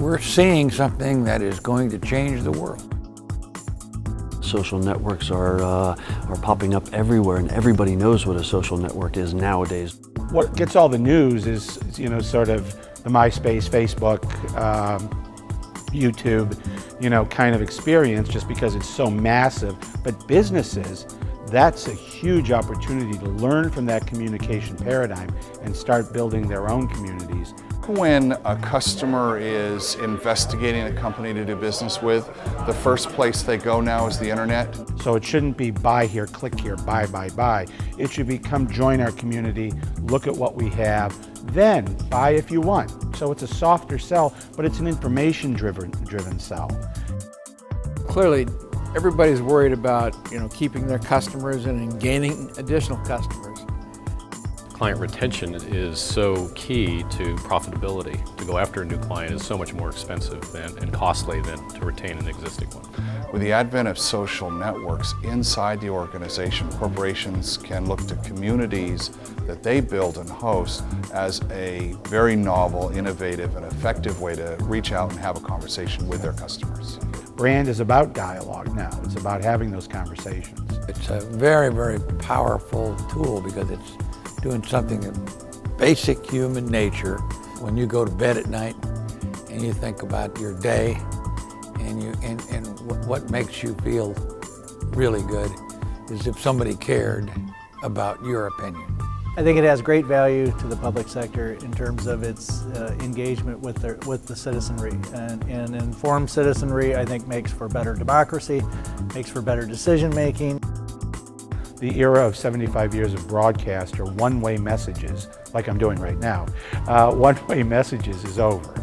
We're seeing something that is going to change the world. Social networks are popping up everywhere, and everybody knows what a social network is nowadays. What gets all the news is, sort of the MySpace, Facebook, YouTube, kind of experience, just because it's so massive. But businesses, that's a huge opportunity to learn from that communication paradigm and start building their own communities. When a customer is investigating a company to do business with, the first place they go now is the internet. So it shouldn't be buy here, click here, buy. It should be come join our community, look at what we have, then buy if you want. So it's a softer sell, but it's an information-driven sell. Clearly, everybody's worried about keeping their customers and gaining additional customers. Client retention is so key to profitability. To go after a new client is so much more expensive and costly than to retain an existing one. With the advent of social networks inside the organization, corporations can look to communities that they build and host as a very novel, innovative, and effective way to reach out and have a conversation with their customers. Brand is about dialogue now. It's about having those conversations. It's a very, very powerful tool because it's doing something in basic human nature. When you go to bed at night and you think about your day and what makes you feel really good is if somebody cared about your opinion. I think it has great value to the public sector in terms of its engagement with the citizenry. And informed citizenry, I think, makes for better democracy, makes for better decision making. The era of 75 years of broadcast or one-way messages, like I'm doing right now, one-way messages is over.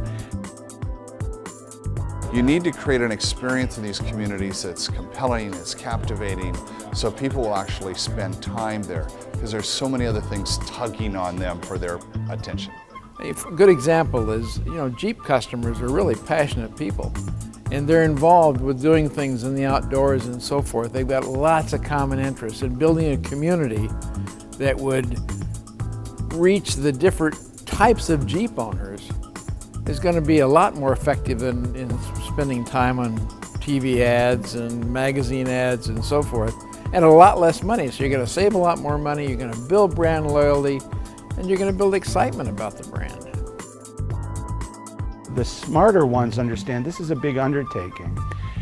You need to create an experience in these communities that's compelling, it's captivating, so people will actually spend time there, because there's so many other things tugging on them for their attention. A good example is, Jeep customers are really passionate people, and they're involved with doing things in the outdoors and so forth. They've got lots of common interests, and building a community that would reach the different types of Jeep owners is going to be a lot more effective than in spending time on TV ads and magazine ads and so forth, and a lot less money. So you're going to save a lot more money, you're going to build brand loyalty, and you're going to build excitement about the brand. The smarter ones understand this is a big undertaking,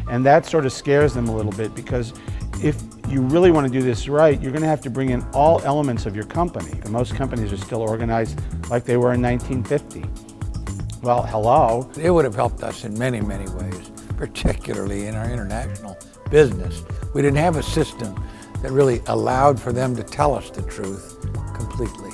and that sort of scares them a little bit, because if you really want to do this right, you're going to have to bring in all elements of your company. And most companies are still organized like they were in 1950. Well, hello. It would have helped us in many, many ways, particularly in our international business. We didn't have a system that really allowed for them to tell us the truth completely.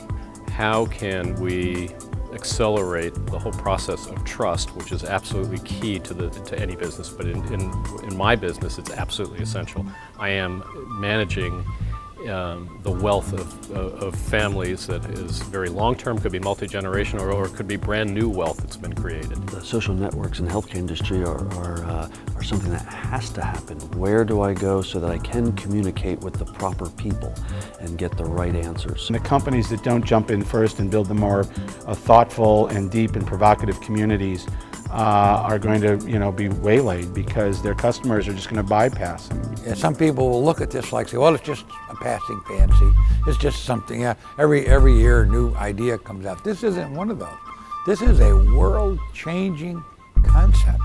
How can we accelerate the whole process of trust, which is absolutely key to any business, but in my business it's absolutely essential. I am managing the wealth of families that is very long-term, could be multi-generational, or it could be brand new wealth that's been created. The social networks in the healthcare industry are something that has to happen. Where do I go so that I can communicate with the proper people and get the right answers? And the companies that don't jump in first and build the more thoughtful and deep and provocative communities are going to, be waylaid, because their customers are just going to bypass them. Yeah, some people will look at this like, say, well, it's just a passing fancy. It's just something. Every year a new idea comes out. This isn't one of those. This is a world-changing concept.